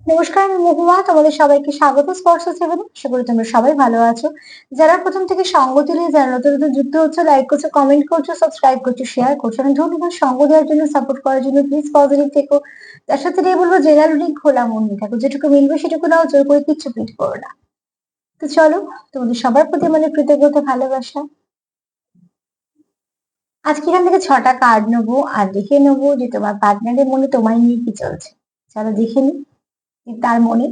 নমস্কার, আমি মহুয়া। তোমাদের সবাইকে স্বাগত স্পর্শ সেভেনে। আশা করি তোমরা সবাই ভালো আছো। যারা প্রথম থেকে সঙ্গ দিলে, যারা নতুন নতুন যুক্ত হচ্ছে, লাইক করছো, কমেন্ট করছো, সাবস্ক্রাইব করছো, শেয়ার করছো, আমি ধন্যবাদ। সঙ্গ দেওয়ার জন্য, সাপোর্ট করার জন্য। প্লিজ পজিটিভ থেকো। তার সাথে দিয়ে বলবো, জেনারেল রিডিং খোলা মন নিয়ে থাকো। যেটুকু মিলবে সেটুকু নাও, জোর করে কিচ্ছু ফিট করো না। তো চলো, তোমাদের সবার প্রতি মানে কৃতজ্ঞতা, ভালোবাসা। আজকে এখান থেকে 6টা কার্ড নেবো আর দেখে নেবো যে তোমার পার্টনারের মনে তোমায় নিয়ে কি চলছে। চলো দেখে নি যে তার মনে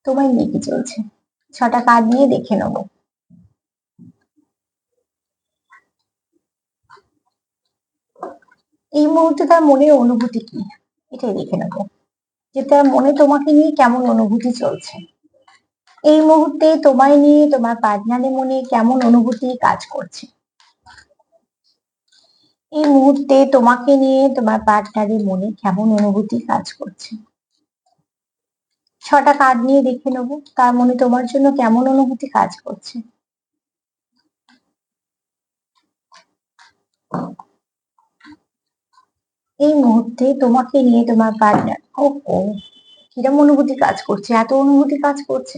তোমায় নিয়ে কি চলছে। 6টা কার্ড নিয়ে দেখে নেবো। এই মুহূর্তে তার মনের অনুভূতি কি, এটাই দেখে নেবো। যে তার মনে তোমাকে নিয়ে কেমন অনুভূতি চলছে। এই মুহূর্তে তোমায় নিয়ে তোমার পার্টনারের মনে কেমন অনুভূতি কাজ করছে। এই মুহূর্তে তোমাকে নিয়ে তোমার পার্টনারের মনে কেমন অনুভূতি কাজ করছে। 6টা কার্ড নিয়ে দেখে নেবো তার মনে তোমার জন্য কেমন অনুভূতি কাজ করছে। এই মুহূর্তে তোমাকে নিয়ে তোমার পার্টনার ও কিরম অনুভূতি কাজ করছে, এত অনুভূতি কাজ করছে।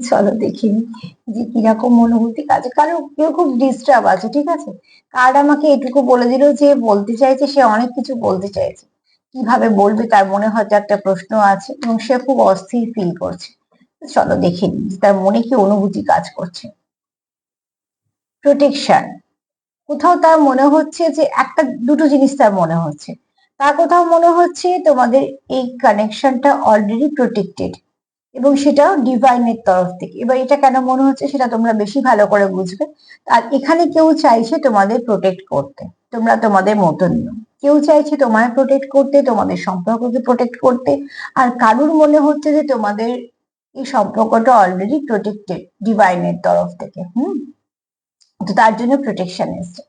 চলো দেখিনি যে কিরকম অনুভূতি কাজ, কারো কেউ খুব ডিস্টার্ব আছে, ঠিক আছে। কার্ড আমাকে এটুকু বলে দিল যে বলতে চাইছে, সে অনেক কিছু বলতে চাইছে। কিভাবে বলবে তার মনে হয়তো একটা প্রশ্ন আছে এবং সে খুব অস্থির ফিল করছে। চলো দেখে নিই যে তার মনে কি অনুভূতি কাজ করছে। প্রোটেকশন। কোথাও তার মনে হচ্ছে যে একটা দুটো জিনিস তার মনে হচ্ছে। তার কোথাও মনে হচ্ছে তোমাদের এই কানেকশনটা অলরেডি প্রোটেক্টেড এবং সেটাও ডিভাইনের তরফ থেকে। এবার এটা কেন মনে হচ্ছে সেটা তোমরা বেশি ভালো করে বুঝবে। আর এখানে কেউ চাইছে তোমাদের প্রোটেক্ট করতে, তোমরা তোমাদের মতো নিও। কেউ চাইছে তোমায় প্রোটেক্ট করতে, তোমাদের সম্পর্ককে প্রোটেক্ট করতে। আর কারুর মনে হচ্ছে যে তোমাদের এই সম্পর্কটা অলরেডি প্রোটেক্টেড ডিভাইনের তরফ থেকে। তো তার জন্য প্রোটেকশন এসছে।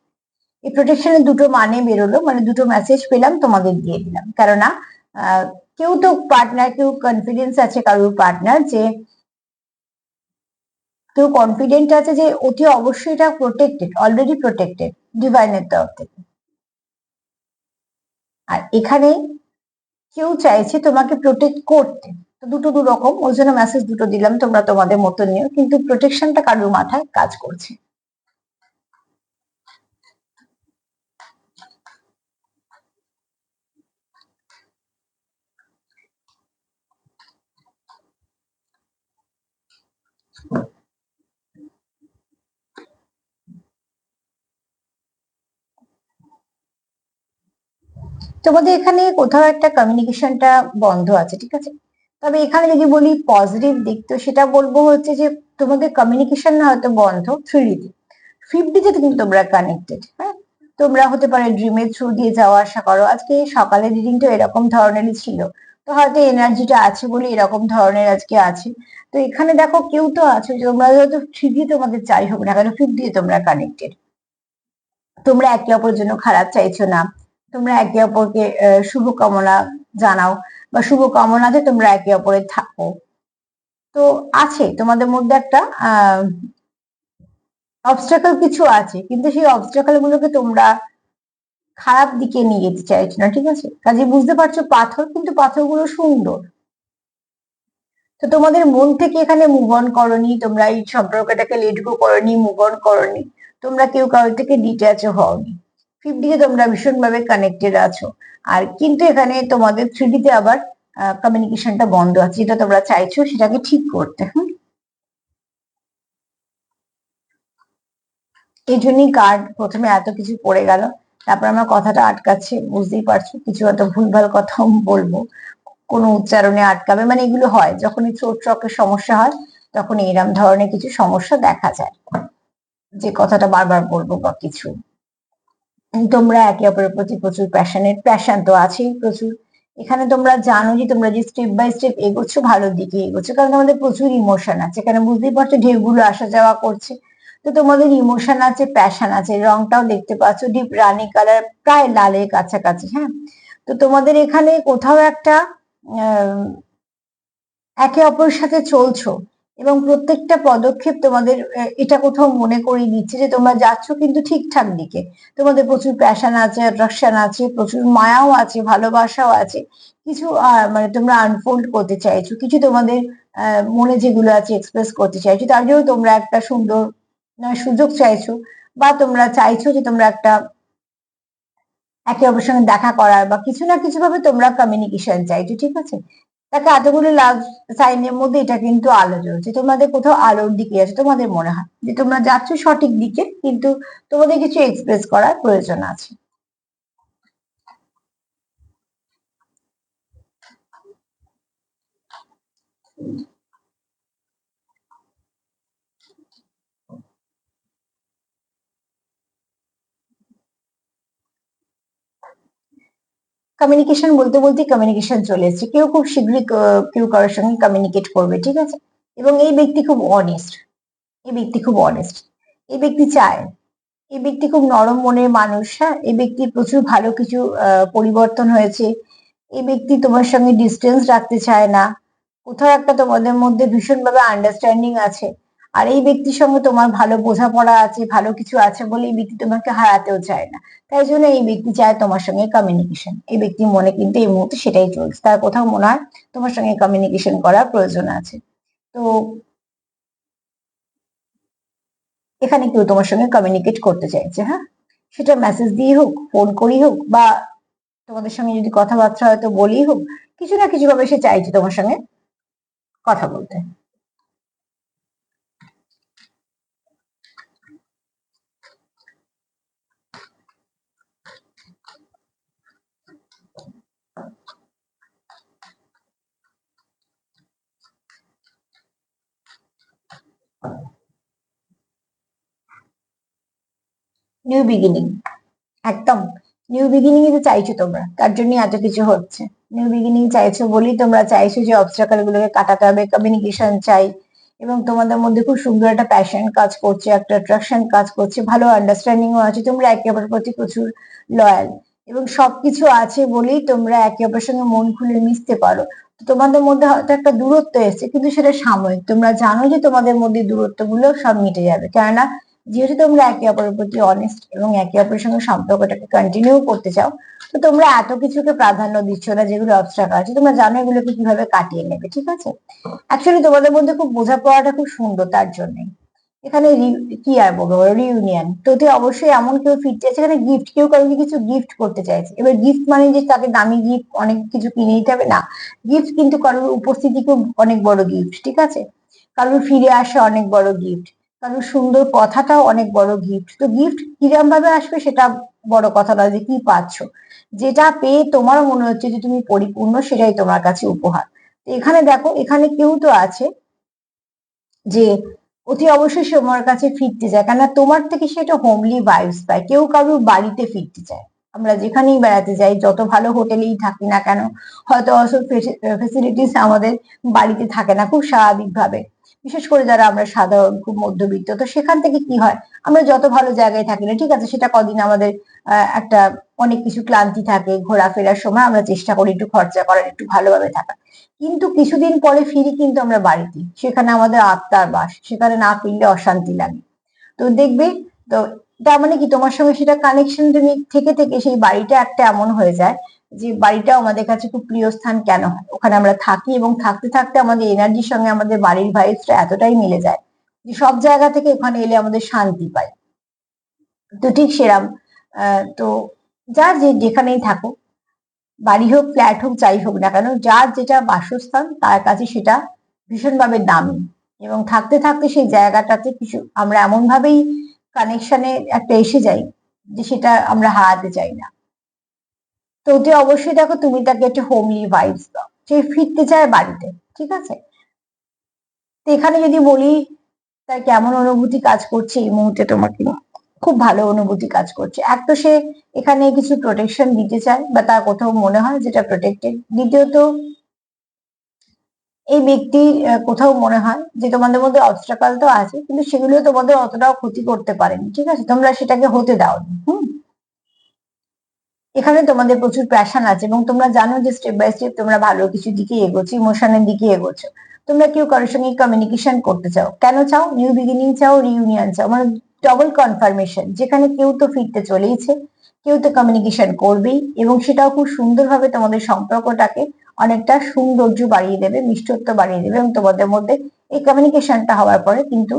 এই প্রোটেকশনের দুটো মানে বেরোলো, মানে দুটো মেসেজ পেলাম, তোমাদের দিয়ে দিলাম। কেননা কেউ তো পার্টনার, কেউ কনফিডেন্স আছে কারোর পার্টনার, যে কেউ কনফিডেন্ট আছে যে অতি অবশ্যই এটা প্রোটেক্টেড, অলরেডি প্রোটেক্টেড ডিভাইনের তরফ থেকে। আর এখানে কেউ চাইছে তোমাকে প্রোটেক্ট করতে। তো দুটো দু রকম, ওই জন্য মেসেজ দুটো দিলাম, তোমরা তোমাদের মতো নিও, কিন্তু প্রোটেকশনটা কারোর মাথায় কাজ করছে। তোমাদের এখানে কোথাও একটা কমিউনিকেশনটা বন্ধ আছে, ঠিক আছে। তবে এখানে যদি বলি পজিটিভ দিক, তো সেটা বলবো হচ্ছে যে তোমাদের কমিউনিকেশন না হয়তো বন্ধ 3D তে, 5D তে কিন্তু তোমরা কানেক্টেড। হ্যাঁ, তোমরা হতে পারে ড্রিমের থ্রু দিয়ে যাওয়া আসা করো। আজকে সকালের রিডিংটা এরকম ধরনেরই ছিল, তো হয়তো এনার্জিটা আছে বলে এরকম ধরনের আজকে আছে। তো এখানে দেখো কেউ তো আছে, তোমরা হয়তো 3D তোমাদের যাই হোক না কেন, 5D তোমরা কানেক্টেড। তোমরা একে অপরের জন্য খারাপ চাইছো না, তোমরা একে অপরকে শুভকামনা জানাও, বা শুভকামনাতে তোমরা একে অপরের থাকো। তো আছে তোমাদের মধ্যে একটা অবস্টাকল কিছু আছে, কিন্তু সেই অবস্টাকল গুলোকে তোমরা খারাপ দিকে নিয়ে যেতে চাইছো না, ঠিক আছে। কাজে বুঝতে পারছো পাথর, কিন্তু পাথরগুলো সুন্দর। তো তোমাদের মন থেকে এখানে মুভ অন করনি, তোমরা এই সম্পর্কটাকে লেট গো করনি, মুভ অন করনি। তোমরা কেউ কারোর থেকে ডিট্যাচও হওনি। 5D তে তোমরা ভীষণ ভাবে কানেক্টেড আছো। আর কিন্তু এখানে তোমাদের 3D তে আবার কমিউনিকেশনটা বন্ধ আছে, যেটা তোমরা চাইছো সেটাকে ঠিক করতে। এই জন্যই কার্ড প্রথমে এত কিছু পড়ে গেল। তারপর আমার কথাটা আটকাচ্ছে, বুঝতেই পারছো, কিছু হয়তো ভুলভাল কথা বলবো, কোনো উচ্চারণে আটকাবে, মানে এগুলো হয় যখনই থ্রোট ট্রকের সমস্যা হয়, তখন এরম ধরনের কিছু সমস্যা দেখা যায়, যে কথাটা বারবার বলবো বা কিছু। তোমরা একে অপরের প্রতি প্রচুর প্যাশনেট, প্যাশন তো আছেই প্রচুর। এখানে তোমরা জানো যে তোমরা যে স্টেপ বাই স্টেপ এগোচ্ছ, ভালোর দিকে এগোচ্ছ, কারণ তোমাদের প্রচুর ইমোশন আছে এখানে, বুঝতেই পারছো ঢেউগুলো আসা যাওয়া করছে। তো তোমাদের ইমোশন আছে, প্যাশন আছে, রংটাও দেখতে পাচ্ছ ডিপ রানি কালার, প্রায় লালের কাছাকাছি। হ্যাঁ, তো তোমাদের এখানে কোথাও একটা আহ একে অপরের সাথে চলছো, এবং প্রত্যেকটা পদক্ষেপ তোমাদের এটা কোথাও মনে করিয়ে দিচ্ছে যে তোমরা যাচ্ছ কিন্তু ঠিকঠাক দিকে। তোমাদের প্রচুর প্যাশন আছে, অ্যাট্রাকশন আছে, প্রচুর মায়াও আছে, ভালোবাসাও আছে। কিছু মানে তোমরা আনফোল্ড করতে চাইছো, কিছু তোমাদের মনে যেগুলো আছে এক্সপ্রেস করতে চাইছো, তার জন্য তোমরা একটা সুন্দর সুযোগ চাইছো, বা তোমরা চাইছো যে তোমরা একটা একে অপরের সঙ্গে দেখা করার বা কিছু না কিছু ভাবে তোমরা কমিউনিকেশন চাইছো, ঠিক আছে। তাকে এতগুলো লাভ সাইনের মধ্যে এটা কিন্তু আলো জ্বলছে, তোমাদের কোথাও আলোর দিকে আছে, তোমাদের মনে হয় যে তোমরা যাচ্ছ সঠিক দিকে, কিন্তু তোমাদের কিছু এক্সপ্রেস করার প্রয়োজন আছে। কমিউনিকেশন বলতে বলতে কমিউনিকেশন চলে এসেছে, কেউ খুব শীঘ্রই কেউ কারোর সঙ্গে কমিউনিকেট করবে, ঠিক আছে। এবং এই ব্যক্তি খুব অনেস্ট, এই ব্যক্তি খুব অনেস্ট, এই ব্যক্তি চায়, এই ব্যক্তি খুব নরম মনের মানুষ, হ্যাঁ, এই ব্যক্তির প্রচুর ভালো কিছু পরিবর্তন হয়েছে। এই ব্যক্তি তোমার সঙ্গে ডিস্টেন্স রাখতে চায় না, কোথাও একটা তোমাদের মধ্যে ভীষণভাবে আন্ডারস্ট্যান্ডিং আছে। আর এই ব্যক্তির সঙ্গে তোমার ভালো বোঝাপড়া আছে, ভালো কিছু আছে বলে এই ব্যক্তি তোমাকে হারাতেও চায় না। তাই জন্য এই ব্যক্তি চায় তোমার সঙ্গে কমিউনিকেশন, এই ব্যক্তির মনে কিন্তু এই মুহূর্তে সেটাই চলছে, তার কোথাও মনে হয় তোমার সঙ্গে কমিউনিকেশন করার প্রয়োজন আছে। তো এখানে কেউ তোমার সঙ্গে কমিউনিকেট করতে চাইছে, হ্যাঁ, সেটা মেসেজ দিয়ে হোক, ফোন করেই হোক, বা তোমাদের সঙ্গে যদি কথাবার্তা হয়তো বলেই হোক, কিছু না কিছু ভাবে সে চাইছে তোমার সঙ্গে কথা বলতে। নিউ বিগিনিং, একদম নিউ বিগিনিং তো চাইছো তোমরা, তার জন্য এত কিছু হচ্ছে। নিউ বিগিনিং চাইছো বলেই তোমরা চাইছো যে অবস্ট্রাকল গুলোকে কাটাতে হবে, কমিউনিকেশন চাই। এবং তোমাদের মধ্যে খুব সুন্দর একটা প্যাশন কাজ করছে, একটা অ্যাট্রাকশন কাজ করছে, ভালো আন্ডারস্ট্যান্ডিং ও আছে, তোমরা একে অপরের প্রতি প্রচুর লয়াল। এবং সবকিছু আছে বলেই তোমরা একে অপরের সঙ্গে মন খুলে মিশতে পারো। তো তোমাদের মধ্যে হয়তো একটা দূরত্ব এসেছে, কিন্তু সেটা সাময়িক, তোমরা জানো যে তোমাদের মধ্যে দূরত্ব গুলো সব মিটে যাবে, কেননা যেহেতু তোমরা একে অপরের প্রতি অনেস্ট এবং একে অপরের সঙ্গে সম্পর্কটাকে কন্টিনিউ করতে চাও, তো তোমরা এত কিছুকে প্রাধান্য দিচ্ছ না, যেগুলো অবস্ট্রাকল আছে তোমরা জানো এগুলোকে কিভাবে কাটিয়ে নেবে, ঠিক আছে। অ্যাকচুয়ালি তোমাদের মধ্যে খুব বোঝাপড়াটা খুব সুন্দর, তার জন্য এখানে কি আর বলবো, রিইউনিয়ন। তো অবশ্যই এমন কেউ ফিরতে চাইছে, এখানে গিফট, কেউ কাউকে কিছু গিফট করতে চাইছে। এবার গিফট মানে যে তাকে দামি গিফট অনেক কিছু কিনে দিতে হবে না, গিফট কিন্তু কারোর উপস্থিতি খুব অনেক বড় গিফট, ঠিক আছে। কারোর ফিরে আসা অনেক বড় গিফট, কারোর সুন্দর কথাটাও অনেক বড় গিফট। তো গিফট কিরম ভাবে আসবে সেটা বড় কথা নয়, যে কি পাচ্ছ, যেটা পেয়ে তোমার মনে হচ্ছে যে তুমি পরিপূর্ণ, সেটাই তোমার কাছে উপহার। তো এখানে দেখো, এখানে কেউ তো আছে যে অতি অবশ্যই সে তোমার কাছে ফিরতে চায়, কেননা তোমার থেকে সে একটা হোমলি ভাইবস পায়। কেউ কারোর বাড়িতে ফিরতে চায়, আমরা যেখানেই বেড়াতে যাই, যত ভালো হোটেলেই থাকি না কেন, হয়তো অসব ফেসিলিটিস আমাদের বাড়িতে থাকে না খুব স্বাভাবিকভাবে, বিশেষ করে যারা আমরা সাধারণ খুব মধ্যবিত্ত, তো সেখান থেকে কি হয়, আমরা যত ভালো জায়গায় থাকি না, ঠিক আছে, সেটা কদিন আমাদের একটা অনেক কিছু ক্লান্তি থাকে, ঘোরাফেরার সময় আমরা চেষ্টা করি একটু খরচা করার, একটু ভালোভাবে থাকার, কিন্তু কিছুদিন পরে ফিরি কিন্তু আমরা বাড়িতে, সেখানে আমাদের আত্মার বাস, সেখানে না ফিরলে অশান্তি লাগে। তো দেখবে, তো তার মানে কি, তোমার সঙ্গে সেটা কানেকশন তুমি থেকে থেকে সেই বাড়িটা একটা এমন হয়ে যায় যে বাড়িটাও আমাদের কাছে খুব প্রিয় স্থান কেন হয়, ওখানে আমরা থাকি এবং থাকতে থাকতে আমাদের এনার্জির সঙ্গে আমাদের বাড়ির ভাইবসটা এতটাই মিলে যায় যে সব জায়গা থেকে ওখানে এলে আমাদের শান্তি পাই। তো ঠিক সেরাম তো যার যে যেখানেই থাকো, বাড়ি হোক, ফ্ল্যাট হোক, যাই হোক না কেন, যার যেটা বাসস্থান তার কাছে সেটা ভীষণভাবে দামি। এবং থাকতে থাকতে সেই জায়গাটাতে কিছু আমরা এমন ভাবেই কানেকশনে একটা এসে যাই যে সেটা আমরা হারাতে চাই না। তো ওতে অবশ্যই দেখো, তুমি তাকে একটা হোমলি ভাইবস দাও, সে ফিরতে চায় বাড়িতে, ঠিক আছে। তো এখানে যদি বলি তার কেমন অনুভূতি কাজ করছে এই মুহূর্তে তোমাকে, খুব ভালো অনুভূতি কাজ করছে। এক তো সে এখানে কিছু প্রোটেকশন দিতে চায়, বা তার কোথাও মনে হয় যেটা প্রোটেক্টেড। দ্বিতীয়ত এই ব্যক্তির কোথাও মনে হয় যে তোমাদের মধ্যে অবস্ট্রাকল তো আছে, কিন্তু সেগুলো তোমাদের অতটাও ক্ষতি করতে পারেনি, ঠিক আছে, তোমরা সেটাকে হতে দাওনি। এখানে তোমাদের প্রচুর প্যাশন আছে এবং তোমরা জানো যে স্টেপ বাই স্টেপ তোমরা ভালো কিছু দিকে এগোচ্ছ, ইমোশনের দিকে এগোচ্ছ। তোমরা কেউ কারোর সঙ্গে কমিউনিকেশন করতে চাও, কেন চাও? নিউ বিগিনিং চাও, রিইউনিয়ন চাও, মানে ডবল কনফার্মেশন, যেখানে কেউ তো ফিরতে চলেইছে, কেউ তো কমিউনিকেশন করবেই, এবং সেটাও খুব সুন্দরভাবে তোমাদের সম্পর্কটাকে অনেকটা সৌন্দর্য বাড়িয়ে দেবে, মিষ্টত্ব বাড়িয়ে দেবে, এবং তোমাদের মধ্যে এই কমিউনিকেশনটা হওয়ার পরে কিন্তু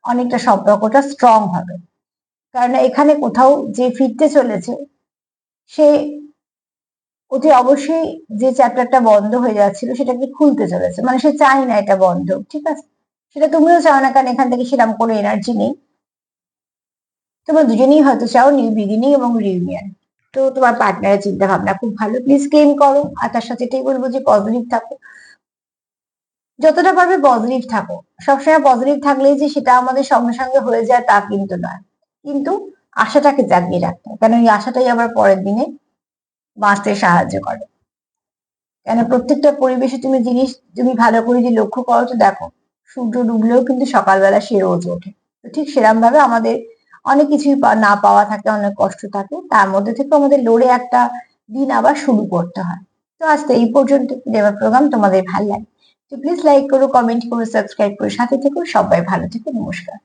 অনেকটা সম্পর্কটা স্ট্রং হবে। কারণ এখানে কোথাও যে ফিরতে চলেছে সে অতি অবশ্যই যে চ্যাপ্টারটা বন্ধ হয়ে যাচ্ছিল সেটাকে খুলতে চলেছে, মানে সে চায় না এটা বন্ধ, ঠিক আছে? সেটা তুমিও চাও না, কারণ এখান থেকে সেরকম কোনো এনার্জি নেই। তোমরা দুজনেই হয়তো চাও নিউ বিগিনিং এবং রিউনিয়ন। তো তোমার পার্টনারের চিন্তা ভাবনা খুব ভালো, প্লিজ ক্লেম করো। আর তার সাথে এটাই বলবো যে পজিটিভ থাকো, যতটা পারবে পজিটিভ থাকো। সবসময় পজিটিভ থাকলেই যে সেটা আমাদের সঙ্গে সঙ্গে হয়ে যায় তা কিন্তু নয়, কিন্তু আশাটাকে জাগিয়ে রাখতে হয়, কারণ এই আশাটাই আবার পরের দিনে বাঁচতে সাহায্য করে। কেন প্রত্যেকটা পরিবেশে তুমি ভালো করে যে লক্ষ্য করো, তো দেখো সূর্য ডুবলেও কিন্তু সকালবেলা সে রোজ ওঠে। তো ঠিক সেরকম ভাবে আমাদের অনেক কিছুই না পাওয়া থাকে, অনেক কষ্ট থাকে, তার মধ্যে থেকে আমাদের লড়ে একটা দিন আবার শুরু করতে হয়। তো আজ তো এই পর্যন্ত। দেওয়ার প্রোগ্রাম তোমাদের ভালো লাগে তো প্লিজ লাইক করো, কমেন্ট করো, সাবস্ক্রাইব করো, সাথে থেকো। সবাই ভালো থেকো, নমস্কার।